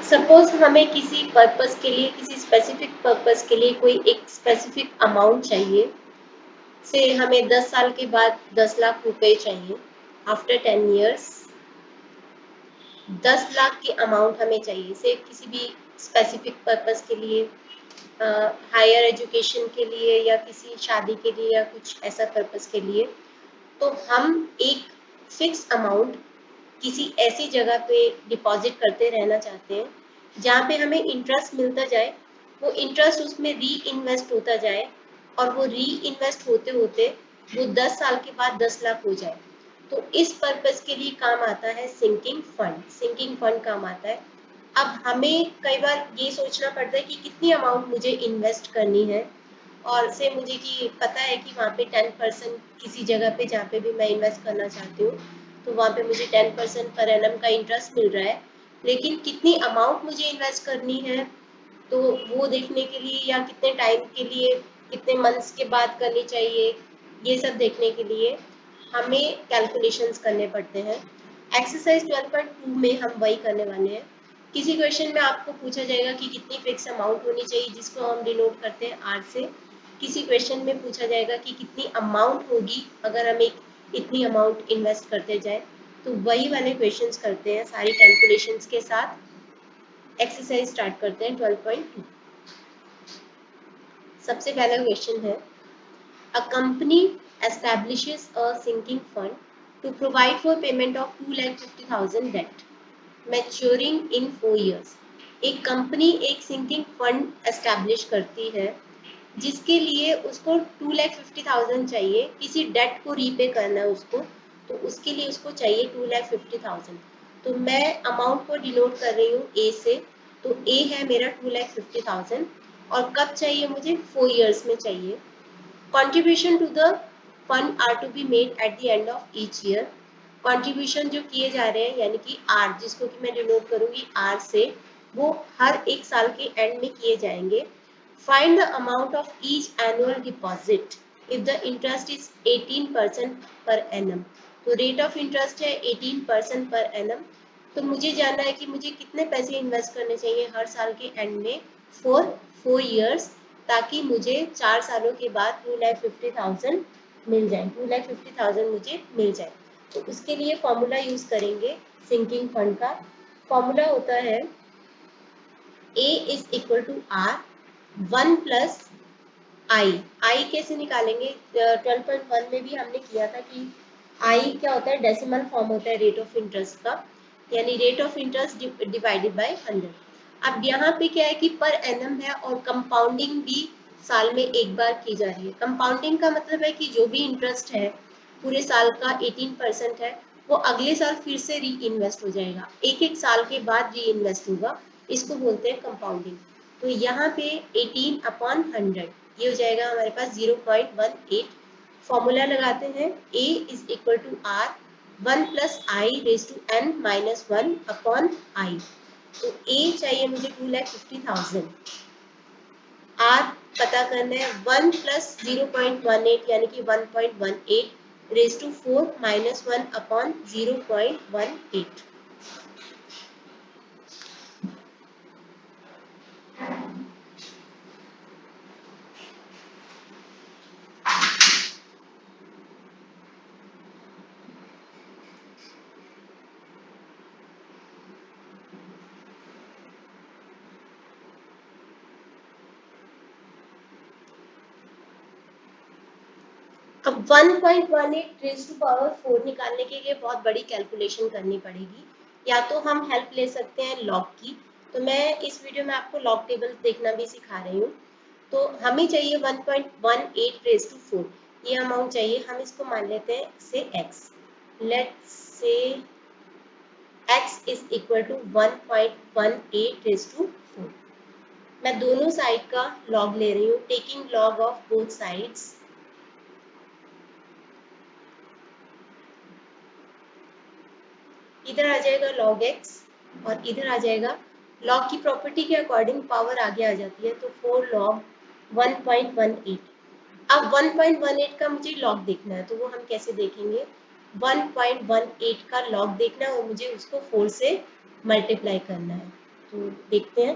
Suppose हमें किसी purpose के लिए, किसी स्पेसिफिक पर्पस के लिए कोई एक स्पेसिफिक अमाउंट चाहिए, से हमें 10 साल के बाद 10 लाख रुपए चाहिए। आफ्टर 10 years 10 लाख की अमाउंट हमें चाहिए, से किसी भी स्पेसिफिक पर्पस के लिए, हायर एजुकेशन के लिए या किसी शादी के लिए या कुछ ऐसा पर्पस के लिए। तो हम एक फिक्स अमाउंट किसी ऐसी जगह पे डिपॉजिट करते रहना चाहते हैं जहाँ पे हमें इंटरेस्ट मिलता जाए, वो इंटरेस्ट उसमें री इन्वेस्ट होता जाए, और वो री इन्वेस्ट होते होते वो 10 साल के बाद 10 लाख हो जाए। तो इस पर्पस के लिए काम आता है सिंकिंग फंड। सिंकिंग फंड काम आता है। अब हमें कई बार ये सोचना पड़ता है कि कितनी अमाउंट मुझे इन्वेस्ट करनी है, और से मुझे कि पता है कि वहाँ पे 10% किसी जगह पे जहाँ पे भी मैं इन्वेस्ट करना चाहती हूँ, तो वहाँ पे मुझे 10% पर एनम का इंटरेस्ट मिल रहा है, लेकिन कितनी अमाउंट मुझे इन्वेस्ट करनी है, तो वो देखने के लिए, या कितने टाइम के लिए, कितने मंथ्स के बाद करनी चाहिए, ये सब देखने के लिए हमें कैलकुलेशंस करने पड़ते हैं। एक्सरसाइज 12.2 में हम वही करने वाले हैं। किसी क्वेश्चन में आपको पूछा जाएगा कि कितनी फिक्स अमाउंट होनी चाहिए, जिसको हम डिनोट करते हैं आर से। किसी क्वेश्चन में पूछा जाएगा कि कितनी अमाउंट होगी अगर हम एक इतनी अमाउंट इन्वेस्ट करते जाए, तो वही वाले क्वेश्चंस करते हैं सारी कैलकुलेशंस के साथ। एक्सरसाइज स्टार्ट करते हैं 12.2। सबसे पहला क्वेश्चन है, a company establishes a sinking fund to provide for payment of 2,50,000 debt maturing in 4 years। एक कंपनी एक सिंकिंग फंड एस्टैब्लिश करती है जिसके लिए उसको 2,50,000 चाहिए, किसी डेट को रीपे करना है उसको, तो उसके लिए उसको चाहिए 2,50,000। तो मैं अमाउंट को डिनोट कर रही हूँ ए से। तो ए है मेरा 2,50,000, और कब चाहिए मुझे, 4 years में चाहिए। Contribution to the fund are to be made at the end of each year। Contribution जो किए जा रहे हैं यानी कि आर, जिसको कि मैं डिनोट करूंगी आर से, वो हर एक साल के एंड में किए जाएंगे। Find the amount of each annual deposit if the interest is 18% per annum. तो रेट ऑफ इंटरेस्ट है 18% पर एनम। तो मुझे जानना है कि मुझे कितने पैसे इन्वेस्ट करने चाहिए हर साल के एंड में फॉर 4 years, ताकि मुझे 4 सालों के बाद 2,50,000 मिल जाए, 2,50,000 मुझे मिल जाए। तो उसके लिए फॉर्मूला यूज करेंगे सिंकिंग फंड का। फॉर्मूला होता है A is equal to R 1 plus I. I कैसे निकालेंगे, 12.1 में भी हमने किया था कि आई क्या होता है, डेसिमल फॉर्म होता है रेट ऑफ इंटरेस्ट का, यानी rate of interest divided by 100। अब यहाँ पे क्या है कि पर एनम है, और कंपाउंडिंग भी साल में एक बार की जा रही है। कंपाउंडिंग का मतलब है कि जो भी इंटरेस्ट है पूरे साल का 18% है, वो अगले साल फिर से री इन्वेस्ट हो जाएगा, एक एक साल के बाद री इन्वेस्ट होगा। इसको बोलते हैं कंपाउंडिंग। तो यहाँ पे 18/100 ये हो जाएगा हमारे पास 0.18। फॉर्मूला लगाते हैं, A is equal to R 1 plus I raise to n minus 1 upon I. तो A चाहिए मुझे 2,50,000, R पता करना है 1 प्लस 0.18 यानी कि 1.18 रेज टू 4 माइनस 1 अपॉन 0.18। अब 1.18 रेज टू पावर 4 निकालने के लिए बहुत बड़ी कैलकुलेशन करनी पड़ेगी। या तो हम हेल्प ले सकते हैं लॉग की, तो मैं इस वीडियो में आपको लॉग टेबल देखना भी सिखा रही हूँ। तो हमें चाहिए 1.18 रेज टू 4, ये अमाउंट चाहिए। हम इसको मान लेते हैं say x। Let's say x is equal to 1.18 raise to 4। मैं दोनों साइड का लॉग ले रही हूँ, taking log of both sides. इधर आ जाएगा log x और इधर आ जाएगा, log की प्रॉपर्टी के अकॉर्डिंग पावर आगे आ जाती है, तो 4 log 1.18। अब 1.18 का मुझे log देखना है, तो वो हम कैसे देखेंगे, 1.18 का log देखना है और मुझे उसको 4 से मल्टीप्लाई करना है। तो देखते हैं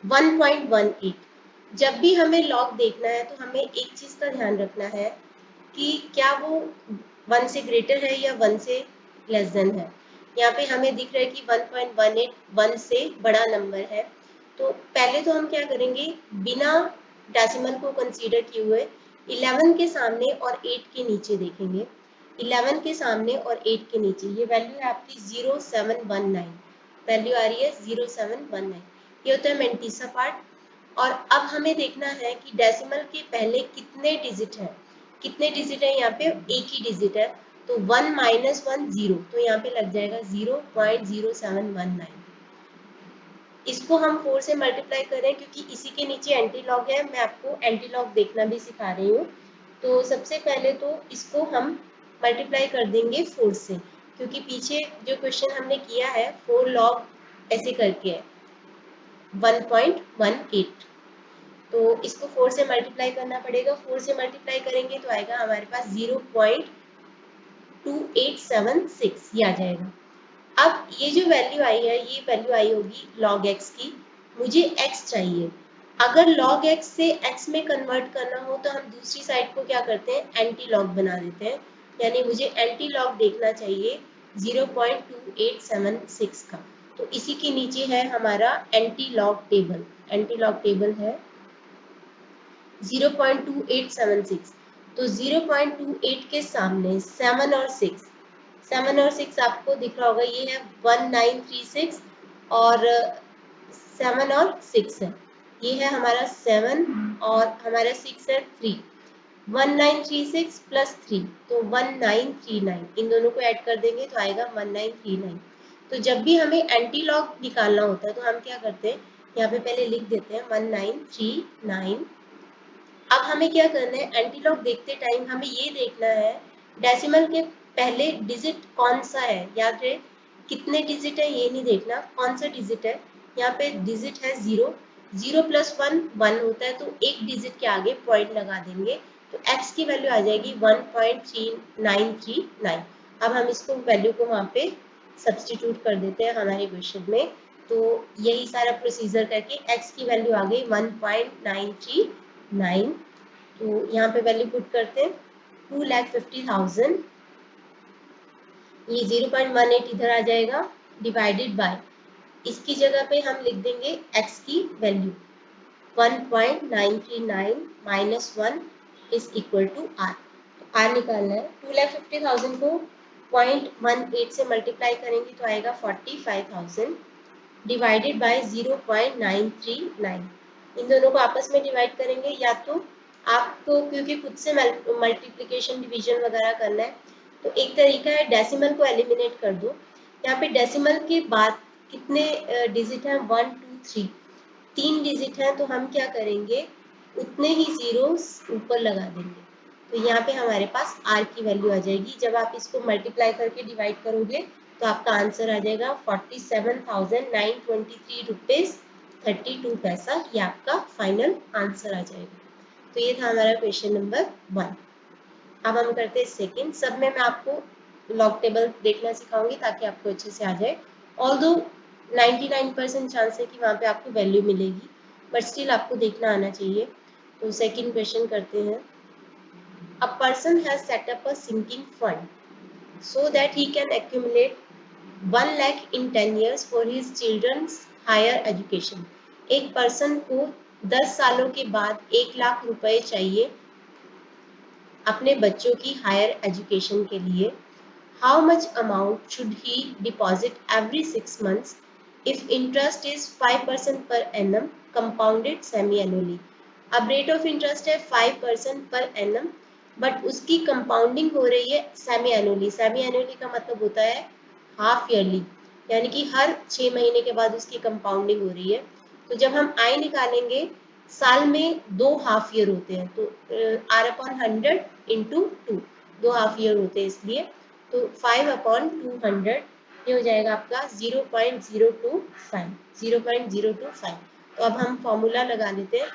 1.18। जब भी हमें लॉग देखना है तो हमें एक चीज का ध्यान रखना है कि क्या वो 1 से ग्रेटर है या 1 से लेस देन है। यहाँ पे हमें दिख रहा है कि 1.18 1 से बड़ा नंबर है। तो पहले तो हम क्या करेंगे, बिना डेसिमल को कंसीडर किए हुए 11 के सामने और 8 के नीचे देखेंगे। 11 के सामने और 8 के नीचे ये वैल्यू है आपकी 0719, वैल्यू आ रही है 0719। ये होता है मेंटिसा पार्ट। और अब हमें देखना है कि डेसिमल के पहले कितने डिजिट हैं। कितने डिजिट है, यहाँ पे एक ही डिजिट है, तो 1 माइनस 1 0, तो यहाँ पे लग जाएगा 0.0719। इसको हम 4 से मल्टीप्लाई करें क्योंकि इसी के नीचे एंटी लॉग है। मैं आपको एंटी लॉग देखना भी सिखा रही हूँ। तो सबसे पहले तो इसको हम मल्टीप्लाई कर देंगे 4 से, क्योंकि पीछे जो क्वेश्चन हमने किया है 4 लॉग ऐसे करके है 1.18। तो इसको 4 से मल्टीप्लाई करना पड़ेगा। 4 से मल्टीप्लाई करेंगे तो आएगा हमारे पास 0.2876, ये आ जाएगा। अब ये जो वैल्यू आई है, ये वैल्यू आई होगी log x की। मुझे x चाहिए। अगर log x से x में कन्वर्ट करना हो तो हम दूसरी साइड को क्या करते हैं, एंटी लॉग बना देते हैं। यानी मुझे एंटी लॉग देखना चाहिए 0.2876 का। तो इसी के नीचे है हमारा anti log table. Anti log table है 0.2876। तो 0.28 के सामने 7 और 6, 7 और 6 आपको दिख रहा होगा, ये है 1936 और 7 और 6 है। ये है हमारा 7 और हमारा 6 है 3। 1936 प्लस 3 तो 1939, इन दोनों को ऐड कर देंगे तो आएगा 1939। तो जब भी हमें एंटी लॉग निकालना होता है तो हम क्या करते हैं, यहाँ पे पहले लिख देते हैं 1939। अब हमें क्या करना है, एंटीलॉग देखते टाइम हमें ये देखना है डेसिमल के पहले डिजिट कौन सा है। याद रहे, कितने डिजिट है ये नहीं देखना, कौन सा डिजिट है। यहाँ पे डिजिट है 0, 0 प्लस 1 1 होता है, तो एक डिजिट के आगे पॉइंट लगा देंगे तो x की वैल्यू आ जाएगी 1.3939। अब हम इसको वैल्यू को वहाँ पे सब्सटीट्यूट कर देते हैं हमारे क्वेश्चन में। तो यही सारा प्रोसीजर करके x की वैल्यू आ गई 1.939। तो यहाँ पे वैल्यू पुट करते हैं 2,50,000। ये 0.18 इधर आ जाएगा, डिवाइडेड बाय, इसकी जगह पे हम लिख देंगे x की value 1.939 minus 1 is equal to r। तो r निकालना है। 2,50,000 को 0.18 से मल्टीप्लाई करेंगे तो आएगा 45,000 डिवाइडेड बाय 0.939। इन दोनों को आपस में डिवाइड करेंगे, या तो आपको क्योंकि खुद से मल्टीप्लिकेशन डिवीजन वगैरह करना है तो एक तरीका है डेसिमल को एलिमिनेट कर दो। यहाँ पे डेसिमल के बाद कितने डिजिट हैं, 1 2 3, 3 डिजिट हैं, तो हम क्या करेंगे, उतने ही जीरोस ऊपर लगा देंगे। तो यहाँ पे हमारे पास r की वैल्यू आ जाएगी। जब आप इसको मल्टीप्लाई करके डिवाइड करोगे तो आपका आंसर आ जाएगा 47,923 रुपीज 32 पैसा। ये आपका फाइनल आंसर आ जाएगा। तो ये था हमारा क्वेश्चन नंबर 1। अब हम करते हैं सेकेंड। सब में मैं आपको लॉग टेबल देखना सिखाऊंगी ताकि आपको अच्छे से आ जाए। ऑल्दो 99% चांस है कि वहाँ पे आपको वैल्यू मिलेगी, बट स्टिल आपको देखना आना चाहिए। तो सेकेंड क्वेश्चन करते हैं। A person has set up a sinking fund so that he can accumulate 1 lakh in 10 years for his children's higher education। एक पर्सन को 10 सालों के बाद 1 लाख रुपए चाहिए अपने बच्चों की हायर एजुकेशन के लिए। How much amount should he deposit every 6 months if interest is 5% per annum compounded semi annually। अब रेट ऑफ इंटरेस्ट है 5% पर annum, बट उसकी कंपाउंडिंग हो रही है सेमी एनुअली। सेमी एनुअली का मतलब होता है हाफ ईयरली, यानी कि हर 6 महीने के बाद उसकी कंपाउंडिंग हो रही है। तो जब हम आई निकालेंगे, साल में 2 हाफ ईयर होते हैं, तो r/100 इंटू 2, 2 हाफ ईयर होते हैं इसलिए। तो 5/200 ये हो जाएगा आपका 0.025, 0.025। तो अब हम फॉर्मूला लगा लेते हैं।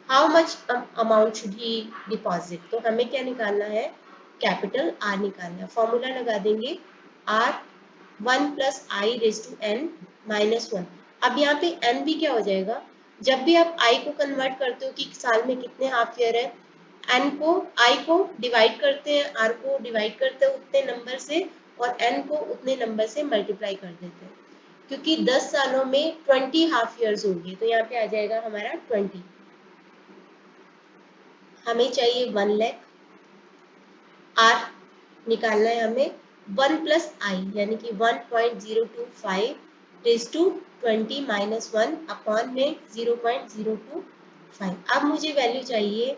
How much amount should he deposit, तो हमें क्या निकालना है, कैपिटल R निकालना है। फॉर्मूला लगा देंगे R 1 plus I raise to N minus 1। अब यहाँ पे एन भी क्या हो जाएगा, जब भी आप आई को कन्वर्ट करते हो कि साल में कितने हाफ ईयर है, एन को आई को डिवाइड करते हैं, आर को डिवाइड करते हैं उतने नंबर से और एन को उतने नंबर से मल्टीप्लाई कर देते हैं, क्योंकि 10 सालों में 20 हाफ ईयर्स होंगे, तो यहाँ पे आ जाएगा हमारा 20। हमें चाहिए 1 लाख, आर निकालना है हमें 1 प्लस आई यानी कि 1.025 रेज टू 20 माइनस 1 अपॉन में 0.025। अब मुझे वैल्यू चाहिए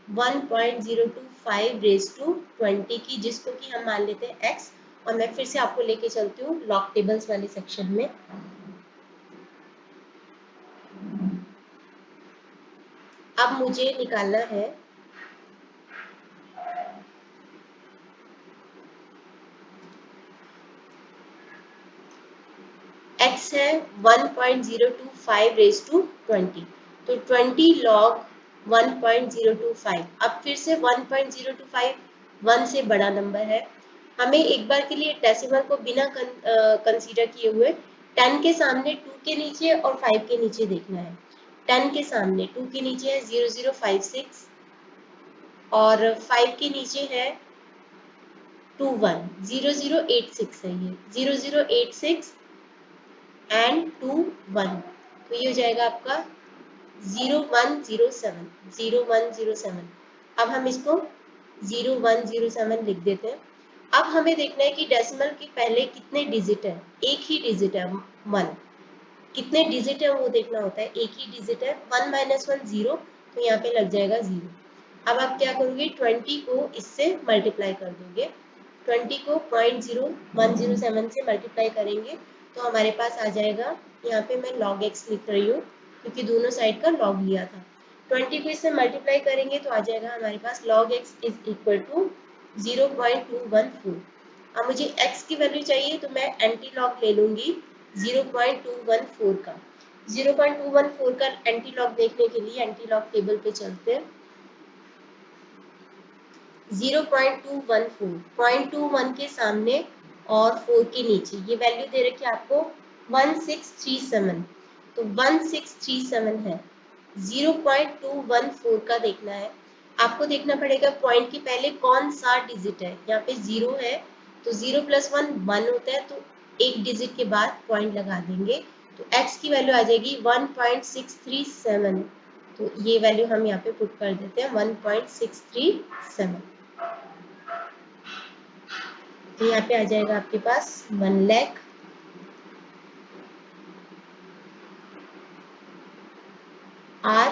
1.025 रेज टू 20 की, जिसको कि हम मान लेते हैं x, और मैं फिर से आपको लेके चलती हूँ लॉग टेबल्स वाले सेक्शन में। अब मुझे निकालना है x है 1.025 रेज टू 20, तो 20 log 1.025। अब फिर से 1.025 1 से बड़ा नंबर है, हमें एक बार के लिए डेसिमल को बिना कंसीडर किए हुए 10 के सामने 2 के नीचे और 5 के नीचे देखना है। 10 के सामने 2 के नीचे है 0056 और 5 के नीचे है 21, 0086 है, ये 0086 एंड 21, तो ये हो जाएगा आपका 0107, 0107। अब हम इसको 0107 लिख देते हैं। अब हमें देखना है कि डेसिमल के पहले कितने डिजिट है, एक ही डिजिट है 1, कितने डिजिट है वो देखना होता है, एक ही डिजिट है 1 माइनस 1 0, तो यहाँ पे लग जाएगा 0। अब आप क्या करोगे, 20 को इससे मल्टीप्लाई कर दोगे, 20 को 0.0107 से मल्टीप्लाई करेंगे तो हमारे पास आ जाएगा, यहाँ पे मैं log x लिख रही हूँ क्योंकि दोनों साइड का log लिया था। 20 को इससे मल्टीप्लाई करेंगे तो आ जाएगा हमारे पास log x is equal to 0.214। अब मुझे x की वैल्यू चाहिए तो मैं एंटी लॉग ले लूंगी 0.214 का। 0.214 का एंटी लॉग देखने के लिए एंटी लॉग टेबल पे चलते हैं। 0.214, 0.21 के सामने और 4 के नीचे ये वैल्यू दे रखी है आपको 1637, तो 1637 है। 0.214 का देखना है, आपको देखना पड़ेगा पॉइंट के पहले कौन सा डिजिट है, यहाँ पे 0 है तो 0 प्लस 1 1 होता है, तो एक डिजिट के बाद पॉइंट लगा देंगे, तो x की वैल्यू आ जाएगी 1.637, तो ये वैल्यू हम यहाँ पे पुट कर देते हैं 1.637, तो यहाँ पे आ जाएगा आपके पास 1 lakh R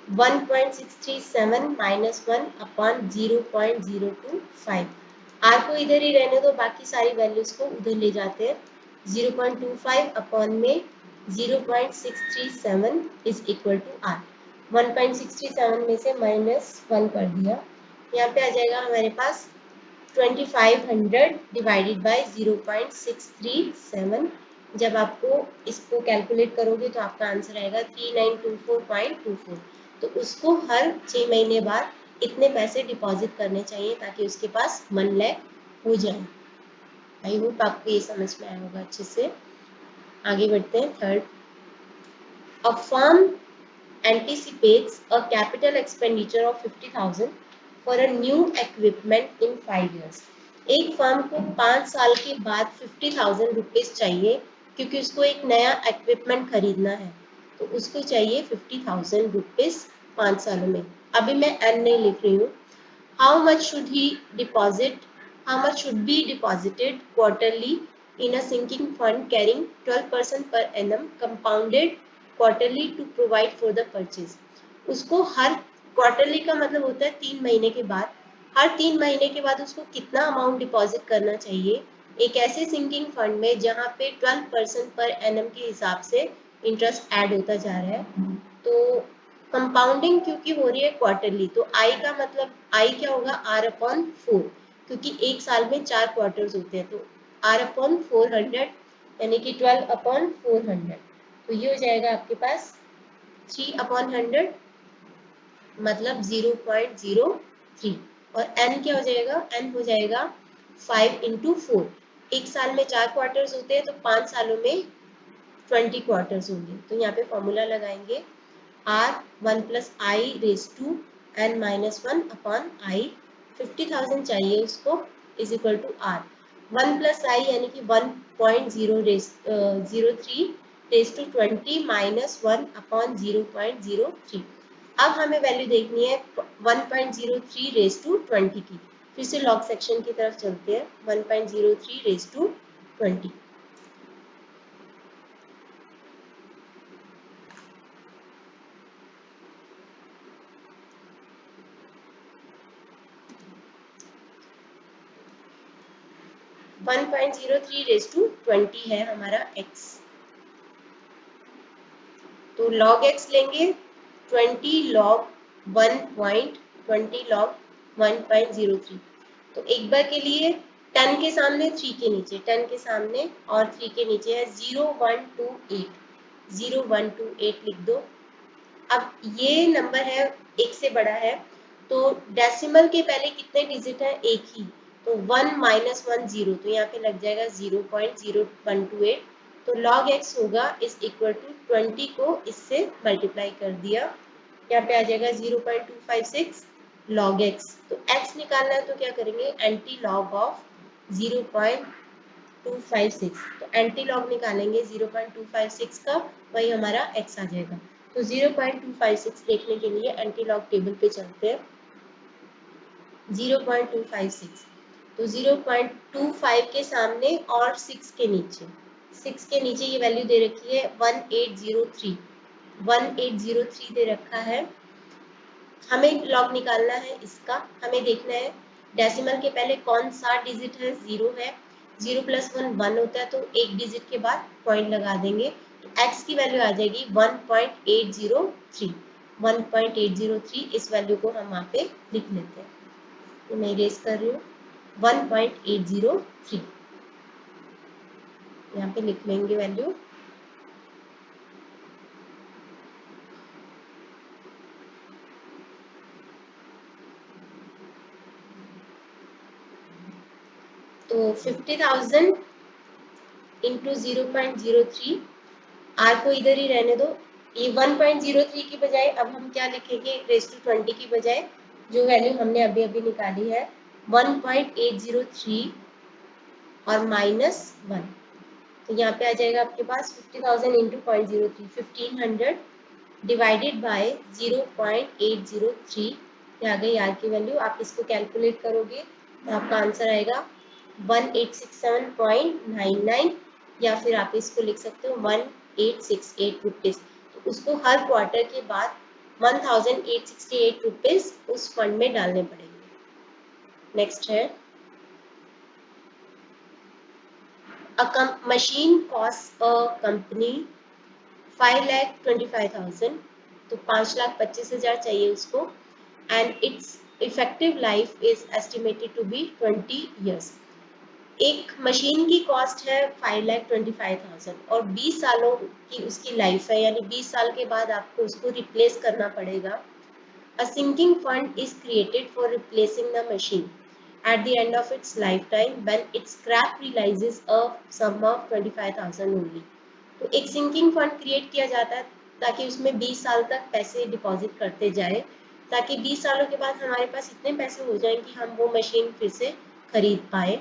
1.637 minus 1 upon 0.025। R को इधर ही रहने दो, बाकी सारी वैल्यूज को उधर ले जाते हैं। 0.25 अपॉन में 0.637 इज इक्वल टू आर। 1.637 में से माइनस 1 कर दिया, यहाँ पे आ जाएगा हमारे पास 2500 डिवाइडेड बाय 0.637। जब आपको इसको कैलकुलेट करोगे तो आपका आंसर आएगा 3924.24। तो उसको हर 6 महीने बाद इतने पैसे डिपॉजिट करने चाहिए ताकि उसके पास 1 लाख हो जाए। आई होप आपको ये समझ में आया होगा अच्छे से। आगे बढ़ते हैं। Third, a firm anticipates a capital expenditure of 50,000 for a new equipment in 5 years। एक फर्म को 5 साल के बाद 50,000 रुपीज चाहिए क्योंकि उसको एक नया इक्विपमेंट खरीदना है, तो उसको चाहिए 50,000 रुपीज 5 सालों में। अभी मैं एन नहीं लिख रही हूँ। How much should he deposit, how much should be deposited quarterly in a sinking fund carrying 12% per annum compounded quarterly to provide for the purchase। उसको हर क्वार्टरली का मतलब होता है 3 महीने के बाद, हर 3 महीने के बाद उसको कितना अमाउंट डिपॉजिट करना चाहिए एक ऐसे सिंकिंग फंड में जहाँ पे 12% पर एनम के हिसाब से इंटरेस्ट ऐड होता जा रहा है। तो कंपाउंडिंग क्योंकि हो रही है क्वार्टरली, तो आई का मतलब आई क्या होगा, आर अपॉन 4, क्योंकि एक साल में 4 क्वार्टर्स होते हैं, तो आर अपॉन 400 यानी कि 12 अपॉन 400, तो ये हो जाएगा आपके पास 3 अपॉन 100 मतलब 0.03, और n क्या हो जाएगा, n हो जाएगा 5 इंटू 4। एक साल में 4 क्वार्टर्स होते हैं तो 5 सालों में 20 क्वार्टर्स होंगे। तो यहाँ पे फॉर्मूला लगाएंगे r 1 plus I raise to n minus 1 upon I, 50,000 चाहिए उसको, is equal to r 1 plus I यानी कि 1.03 रेस टू 20 माइनस 1 अपॉन 0.03। अब हमें वैल्यू देखनी है 1.03 रेस टू 20 की। फिर से लॉग सेक्शन की तरफ चलते हैं। 1.03 रेस टू 20, 1.03 रेस टू 20 है हमारा x। तो log x लेंगे 20 log 1.20 log 1.03। तो एक बार के लिए 10 के सामने 3 के नीचे, 10 के सामने और 3 के नीचे है 0128, 0128 लिख दो। अब ये नंबर है एक से बड़ा है, तो डेसिमल के पहले कितने डिजिट है? एक ही, तो 1 माइनस 1 0, तो यहाँ पे लग जाएगा 0.0128। तो log x होगा इज इक्वल टू 20 को इससे मल्टीप्लाई कर दिया, यहाँ पे आ जाएगा 0.256 log x। तो x निकालना है तो क्या करेंगे? एंटी लॉग ऑफ 0.256, तो एंटी लॉग निकालेंगे 0.256 का, वही हमारा x आ जाएगा। तो 0.256 देखने के लिए एंटी लॉग टेबल पे चलते हैं। 0.256, तो 0.25 के सामने और 6 के नीचे, 6 के नीचे ये वैल्यू दे रखी है 1803, 1803 दे रखा है। हमें लॉग निकालना है इसका, हमें देखना है डेसिमल के पहले कौन सा डिजिट है? 0 है, 0 प्लस 1 1 होता है, तो एक डिजिट के बाद पॉइंट लगा देंगे, तो x की वैल्यू आ जाएगी 1.803, 1.803। इस वैल्यू को हम वहाँ पे लिख लेते हैं, तो मैं इरेज कर रही हूँ 1.803, यहाँ पे लिख लेंगे वैल्यू। तो 50,000 इंटू 0.03, r को इधर ही रहने दो। ये 1.03 की बजाय अब हम क्या लिखेंगे? रेस टू 20 की बजाय जो वैल्यू हमने अभी अभी निकाली है 1.803 और माइनस 1, तो यहाँ पे आ जाएगा आपके पास 50,000 इंटू 0.03, 1500 डिवाइडेड बाय 0.803। ये आ गई आर की वैल्यू। आप इसको कैलकुलेट करोगे तो आपका आंसर आएगा 1867.99, या फिर आप इसको लिख सकते हो 1868 रुपीज। तो उसको हर क्वार्टर के बाद 1868 रुपीज उस फंड में डालने पड़ेंगे। नेक्स्ट है a machine costs a company 5,25,000, तो 5,25,000 चाहिए उसको, and its effective life is estimated to be 20 years। एक मशीन की कॉस्ट है 5,25,000 और 20 सालों की उसकी लाइफ है, यानी 20 साल के बाद आपको उसको रिप्लेस करना पड़ेगा। A sinking fund is created for replacing the machine at the end of its lifetime when its scrap realizes a sum of 25,000 only। तो एक सिंकिंग फंड क्रिएट किया जाता है ताकि उसमें 20 साल तक पैसे डिपॉजिट करते जाए, ताकि 20 सालों के बाद हमारे पास इतने पैसे हो जाएं कि हम वो मशीन फिर से खरीद पाए।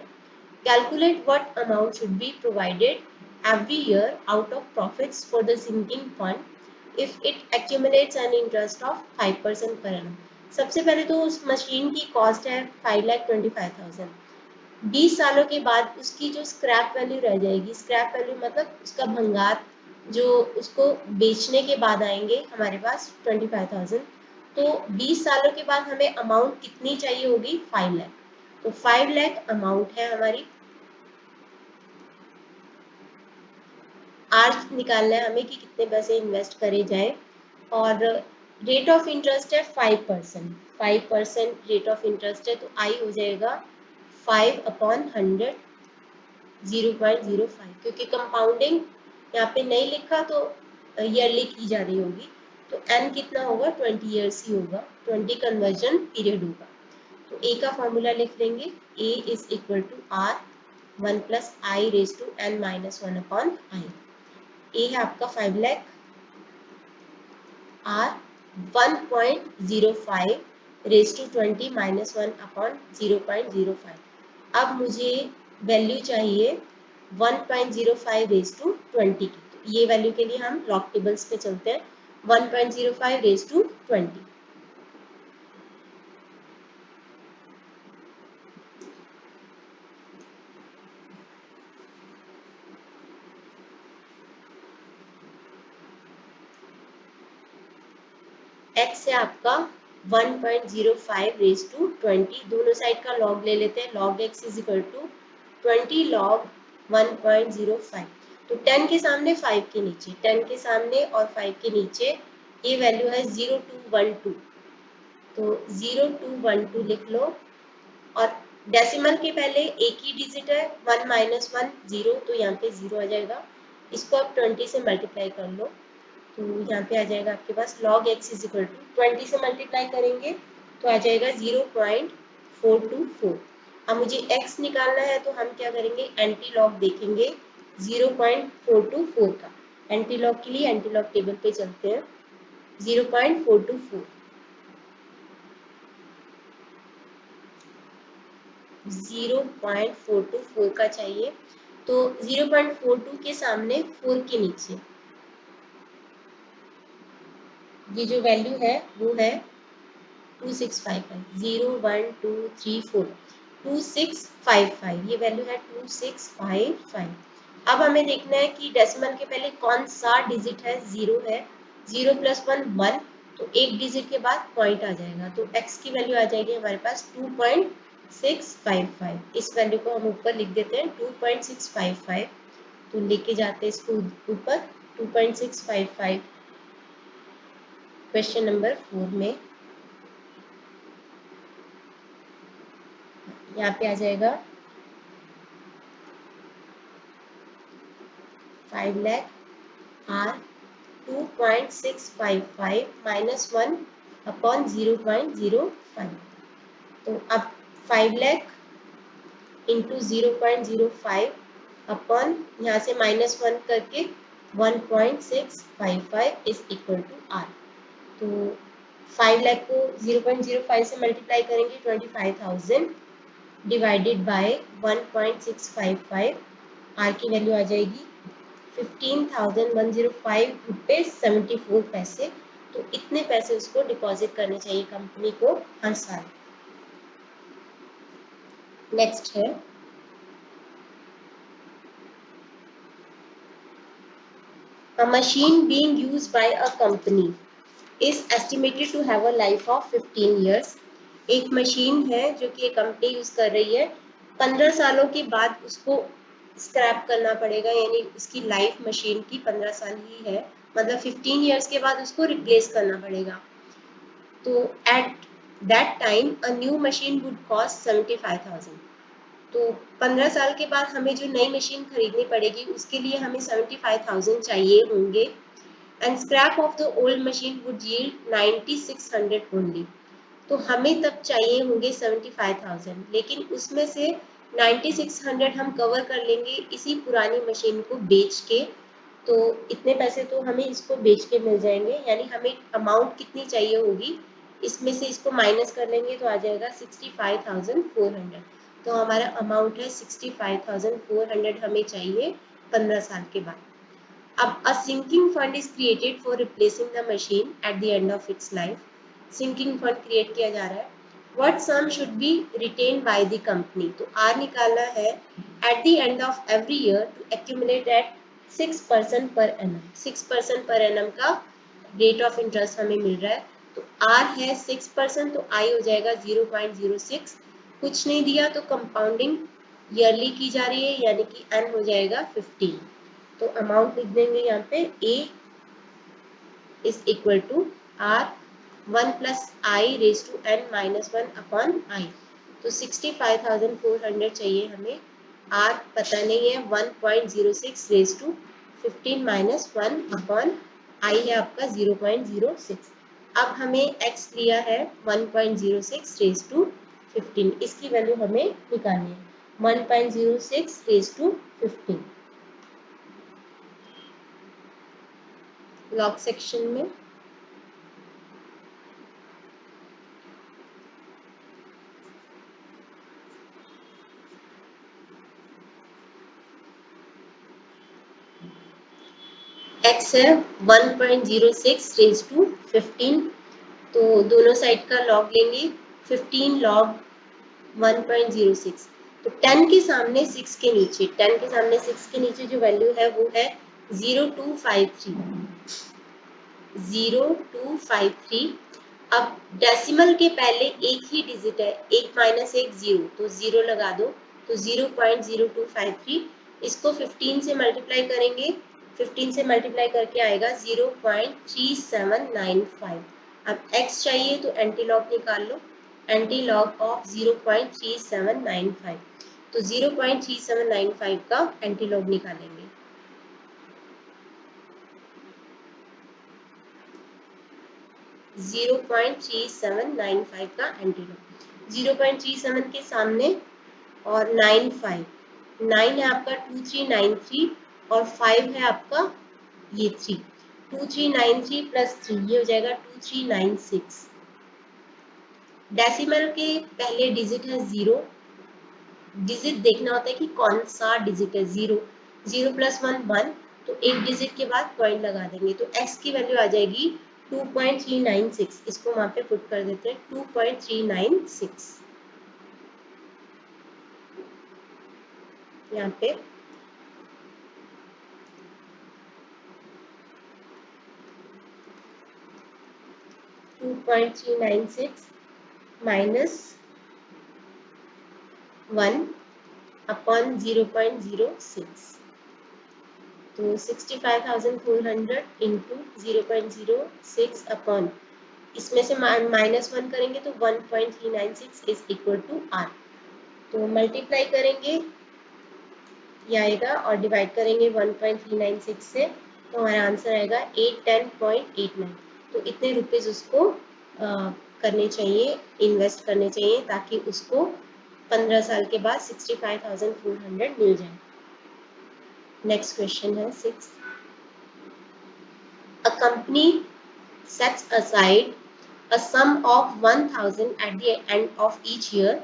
Calculate what amount should be provided every year out of profits for the sinking fund if it accumulates an interest of 5% per annum। सबसे पहले तो उस मशीन की कॉस्ट है 5,25,000, 20 सालों के बाद उसकी जो स्क्रैप वैल्यू रह जाएगी, स्क्रैप वैल्यू मतलब उसका भंगार जो उसको बेचने के बाद आएंगे हमारे पास 25,000, तो 20 सालों के बाद हमें अमाउंट कितनी चाहिए होगी? 5 लाख। तो 5 लाख अमाउंट है हमारी। आज निकालना है हमें कि कितने पैसे इन्वेस्ट करे जाए, और रेट ऑफ इंटरेस्ट है 5%, 5% रेट ऑफ इंटरेस्ट है, तो आई हो जाएगा 5/100, 0.05, क्योंकि कंपाउंडिंग यहाँ पे नहीं लिखा तो ईयरली की जा रही होगी, तो एन कितना होगा? 20 ईयर्स ही होगा, 20 कन्वर्जन पीरियड होगा। तो ए का फॉर्मूला लिख लेंगे, A is equal to R 1 plus I raise to n minus 1 upon I. A है आपका 5 lakh, R 1.05 raise to 20 minus 1 upon 0.05। अब मुझे वैल्यू चाहिए 1.05 रेज टू 20 की। तो ये वैल्यू के लिए हम लॉग टेबल्स पे चलते हैं। 1.05 रेज टू 20, x है आपका 1.05 रेज टू 20। दोनों साइड का लॉग ले लेते हैं। log x is equal to 20 log 1.05। तो 10 के सामने 5 के नीचे, 10 के सामने और 5 के नीचे ये वैल्यू है 0212। तो 0212 लिख लो। और डेसिमल के पहले एक ही डिजिट है, 1 माइनस 1 0, तो यहाँ पे 0 आ जाएगा। इसको आप 20 से मल्टीप्लाई कर लो, तो यहाँ पे आ जाएगा आपके पास log x is equal to 20 से मल्टीप्लाई करेंगे तो आ जाएगा 0.424। अब मुझे x निकालना है तो हम क्या करेंगे, एंटी लॉग देखेंगे 0.424 का। एंटी लॉग के लिए एंटी लॉग टेबल पे चलते हैं। 0.424, 0.424 का चाहिए। तो 0.42 के सामने 4 के नीचे ये जो वैल्यू है वो है 2655। 0 1 2 3 4 2655, ये वैल्यू है 2655। अब हमें देखना है कि डेसिमल के पहले कौन सा डिजिट है, 0 है। 0 प्लस 1 1, तो एक डिजिट के बाद पॉइंट आ जाएगा। तो x की वैल्यू आ जाएगी हमारे पास 2.655। इस वैल्यू को हम ऊपर लिख देते हैं 2.655। तो लेके जाते हैं इसको ऊपर 2.655 क्वेश्चन नंबर 4 में। यहाँ पे आ जाएगा 5 लाख आर 2.655 माइनस 1 अपॉन 0.05। तो अब 5 लाख इंटू 0.05 अपॉन यहाँ से माइनस 1 करके 1.655 इज इक्वल टू आर। तो 5 लाख को 0.05 से मल्टीप्लाई करेंगे 25,000 डिवाइडेड बाय 1.655। आर की वैल्यू आ जाएगी 15,105 रुपये 74 पैसे। तो इतने पैसे उसको डिपॉजिट करने चाहिए कंपनी को हर साल। नेक्स्ट है a machine being used by a company is estimated to have a life of 15 years। एक मशीन है जो कि एक कंपनी यूज कर रही है, 15 सालों के बाद उसको स्क्रैप करना पड़ेगा, यानी इसकी लाइफ मशीन की 15 साल ही है, मतलब 15 इयर्स के बाद उसको रिप्लेस करना पड़ेगा। तो at that time a new machine would cost 75,000। तो 15 साल के बाद हमें जो नई मशीन खरीदनी पड़ेगी उसके लिए हमें 75,000 चाहिए होंगे। And scrap of the old machine would yield 9600 only. तो हमें तब चाहिए होंगे 75,000, लेकिन उसमें से 9600 हम कवर कर लेंगे इसी पुरानी मशीन को बेच के। तो इतने पैसे तो हमें इसको बेच के मिल जाएंगे, यानी हमें अमाउंट कितनी चाहिए होगी, इसमें से इसको माइनस कर लेंगे तो आ जाएगा 65,400। तो हमारा अमाउंट है 65,400 हमें चाहिए 15 साल के बाद। अब a sinking fund is created for replacing the machine at the end of its life। sinking fund create किया जा रहा है। what sum should be retained by the company। तो R निकालना है at the end of every year to accumulate at 6% per annum। 6% per annum का rate of interest हमें मिल रहा है। तो R है 6%, तो I हो जाएगा 0.06। कुछ नहीं दिया तो कंपाउंडिंग ईयरली की जा रही है, यानी कि N हो जाएगा 15। तो अमाउंट लिख देंगे यहाँ पे A is equal to R 1 plus I raise to n minus 1 upon I. तो 65,400 चाहिए हमें। R पता नहीं है, 1.06 raise to 15 minus 1 upon I है आपका 0.06। अब हमें x लिया है 1.06 रेज टू 15, इसकी वैल्यू हमें निकालनी है। 1.06 रेज टू 15। लॉग सेक्शन में x है 1.06 रेज टू 15, तो दोनों साइड का लॉग लेंगे। 15 लॉग 1.06, तो 10 के सामने 6 के नीचे, 10 के सामने 6 के नीचे जो वैल्यू है वो है 0253, 0253। अब डेसिमल के पहले एक ही डिजिट है, एक माइनस एक जीरो, तो जीरो लगा दो, तो 0.0253। इसको 15 से मल्टीप्लाई करेंगे, 15 से मल्टीप्लाई करके आएगा 0.3795। अब x चाहिए तो एंटी लॉग निकाल लो, एंटी लॉग ऑफ 0.3795, तो 0.3795 का एंटी लॉग निकालेंगे। 0.3795 का एंटीलॉग। 0.37 के सामने और 95, 9 है आपका 2393 और 5 है आपका ये 3, 2393 प्लस 3 ये हो जाएगा 2396। डेसिमल के पहले डिजिट है 0, डिजिट देखना होता है कि कौन सा डिजिट है। 0, 0 प्लस 1 1, तो एक डिजिट के बाद पॉइंट लगा देंगे, तो x की वैल्यू आ जाएगी 2.396। इसको वहां पे पुट कर देते हैं 2.396 यहाँ पे। माइनस 1 अपॉन 0.06, तो 65,400 इंटू 0.06 अपॉन, इसमें से माइनस 1 करेंगे तो 1.396 इज इक्वल टू आर। तो मल्टीप्लाई करेंगे ये आएगा और डिवाइड करेंगे 1.396 से, तो हमारा आंसर आएगा 810.89। तो इतने रुपीज उसको करने चाहिए, इन्वेस्ट करने चाहिए, ताकि उसको 15 साल के बाद 65,400 मिल जाए। नेक्स्ट क्वेश्चन है 6। A company sets aside a sum of 1,000 at the end of each year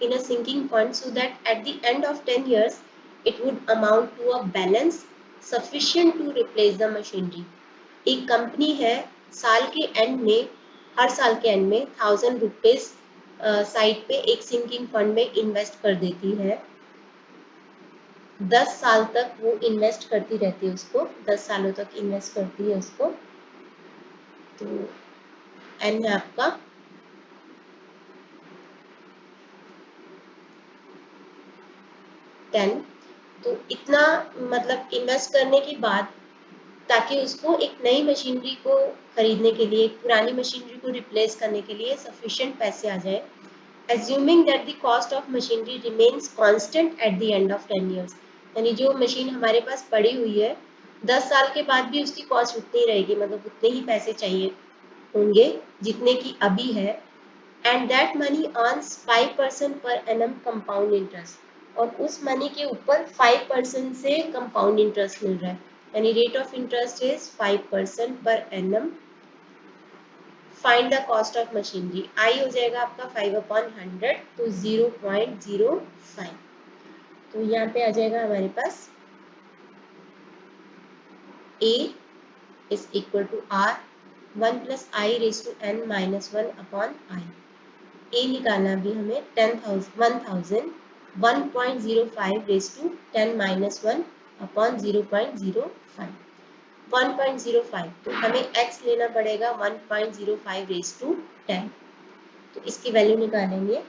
in a sinking fund so that at the end of 10 years it would amount to a balance sufficient to replace the machinery। एक company है, साल के and में, हर साल के and में 1,000 rupees side पे एक सिंकिंग फंड में इन्वेस्ट कर देती है। 10 साल तक वो इन्वेस्ट करती रहती है उसको, 10 सालों तक इन्वेस्ट करती है उसको। तो एन है आपका 10, तो इतना मतलब इन्वेस्ट करने के बाद, ताकि उसको एक नई मशीनरी को खरीदने के लिए, एक पुरानी मशीनरी को रिप्लेस करने के लिए सफिशिएंट पैसे आ जाए। Assuming that the cost of machinery remains constant at the end of 10 years, यानी जो मशीन हमारे पास पड़ी हुई है 10 साल के बाद भी उसकी कॉस्ट उतनी रहेगी, मतलब उतने ही पैसे चाहिए होंगे जितने की अभी है। And that money earns 5% per annum compound interest, और उस मनी के ऊपर 5% से कंपाउंड इंटरेस्ट मिल रहा है, यानी rate of interest is 5% per annum. Find the cost of machinery, I हो जाएगा आपका 5/100, तो 0.05। तो यहाँ पे आ जाएगा हमारे पास A is equal to R 1 plus I raise to n minus 1 upon I. A निकालना भी हमें 10,000 1.05 रेज टू 10 माइनस 1 अपॉन 0.05, 1.05, तो हमें x लेना पड़ेगा 1.05 रेज टू 10, तो इसकी वैल्यू निकालेंगे।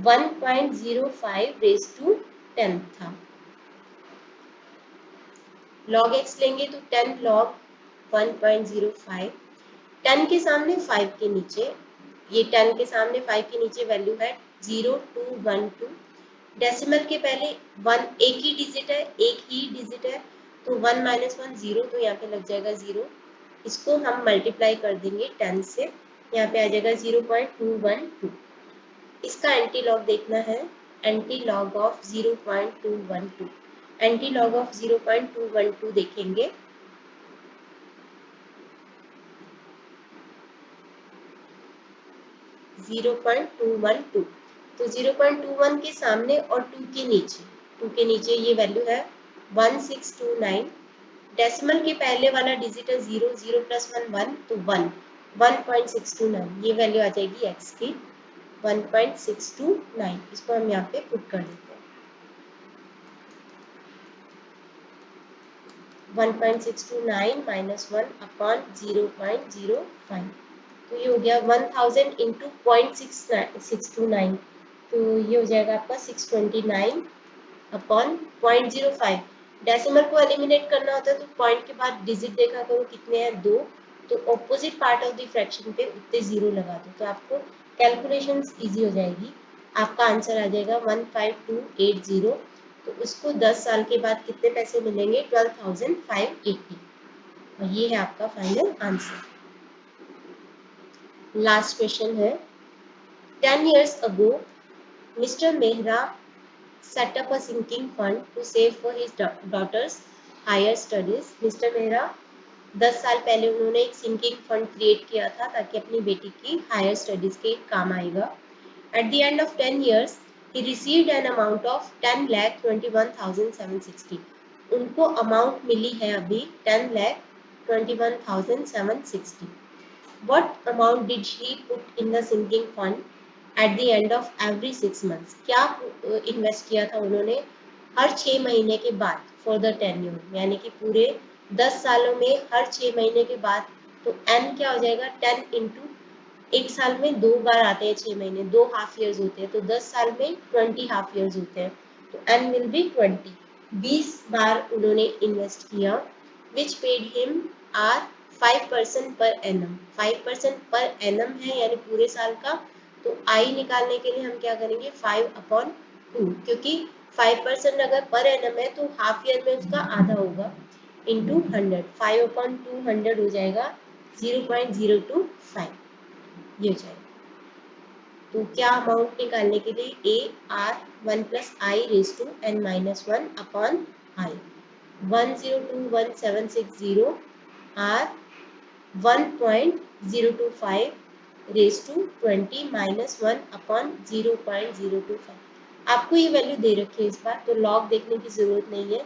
वन 1.05 रेज टू 10 था। log x लेंगे तो 10 log 1.05, 10 के सामने 5 के नीचे, ये 10 के सामने 5 के नीचे वैल्यू है 0212। डेसिमल के पहले वन एक ही डिजिट है, एक ही डिजिट है, तो 1 माइनस 1 0, तो यहाँ पे लग जाएगा 0। इसको हम मल्टीप्लाई कर देंगे 10 से, यहाँ पे आ जाएगा 0.212। इसका एंटी लॉग देखना है, anti log of 0.212। Anti log of 0.212 देखेंगे, 0.212। तो 0.21 के सामने और 2 के नीचे ये वैल्यू है 1629। डेसिमल के पहले वाला डिजिट है 0, 0 प्लस 1 1, तो 1, 1.629। ये वैल्यू आ जाएगी x की 1.629। इसको हम यहाँ पे पुट कर देते हैं, 1.629 माइनस 1 अपॉन 0.05। तो ये हो गया 1000 इंटू 0.629, तो ये हो जाएगा आपका 629 अपॉन 0.05। डेसिमल को एलिमिनेट करना होता है तो पॉइंट के बाद डिजिट देखा करो कितने हैं, 2, तो opposite part of the fraction पे उतने जीरो लगा दो, तो आपको कैलकुलेशंस इजी हो जाएगी। आपका आंसर आ जाएगा 15280। तो उसको 10 साल के बाद कितने पैसे मिलेंगे, 12,580। और ये है आपका फाइनल आंसर। लास्ट क्वेश्चन है, 10 years ago Mr. Mehra set up a sinking fund to save for his daughter's higher studies। Mister Mehra 10 साल पहले उन्होंने एक सिंकिंग फंड क्रिएट किया था ताकि अपनी बेटी की हायर स्टडीज के काम आएगा। At the end of 10 years he received an amount of 10,21,760। उनको अमाउंट मिली है अभी 10,21,760। What amount did he put in the sinking fund at the end of every 6 months? क्या इन्वेस्ट किया था उन्होंने हर 6 महीने के बाद फॉर द टेन्योर, यानी कि पूरे 10 सालों में हर 6 महीने के बाद। तो n क्या हो जाएगा, 10 इंटू, एक साल में 2 बार आते हैं 6 महीने, 2 हाफ ईयर्स होते हैं, तो 10 साल में 20 हाफ ईयर्स होते हैं, तो n विल बी 20। 20 बार उन्होंने इन्वेस्ट किया, विच paid him are 5% per annum. 5% per annum है यानी पूरे साल का, तो आई निकालने के लिए हम क्या करेंगे, 5/2, क्योंकि 5% अगर पर एनम है तो हाफ ईयर में उसका आधा होगा, इंटू 100, 5/200 हो जाएगा 0.025, ये हो जाएगा। तो क्या अमाउंट निकालने के लिए, A R 1 plus I raise to N minus 1 upon I, 1021,760 R 1.025 raise to 20 minus 1 upon 0.025। आपको ये वैल्यू दे रखी है इस बार, तो लॉग देखने की जरूरत नहीं है।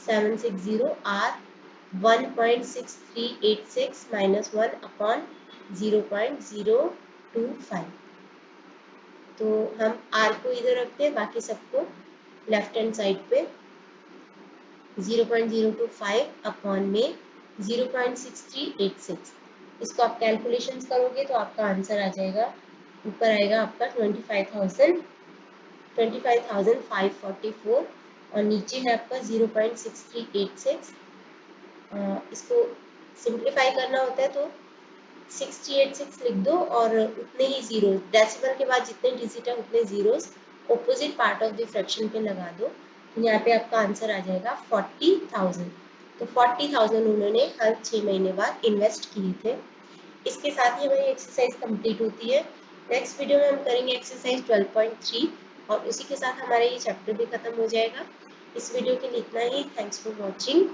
760 आर 1.6386 माइनस 1 अपॉन 0.025। तो हम आर को इधर रखते हैं, बाकी सबको लेफ्ट हैंड साइड पे 0.025 अपॉन में 0.6386। इसको आप कैलकुलेशंस करोगे तो आपका आंसर आ जाएगा, ऊपर आएगा आपका 25,544 और नीचे है आपका 0.6386। इसको सिंप्लीफाई करना होता है तो 686 लिख दो और उतने ही जीरो, डेसिमल के बाद जितने डिजिट है उतने zeros opposite part of the fraction पे लगा दो, तो यहाँ पे आपका आंसर आ जाएगा 40,000। तो 40,000 उन्होंने हर 6 महीने बाद इन्वेस्ट किए थे। इसके साथ ही हमारी एक्सरसाइज कंप्लीट होती है। नेक्स्ट वीडियो में हम करेंगे एक्सरसाइज 12.3 और उसी के साथ हमारा ये चैप्टर भी खत्म हो जाएगा। इस वीडियो के लिए इतना ही। Thanks for watching.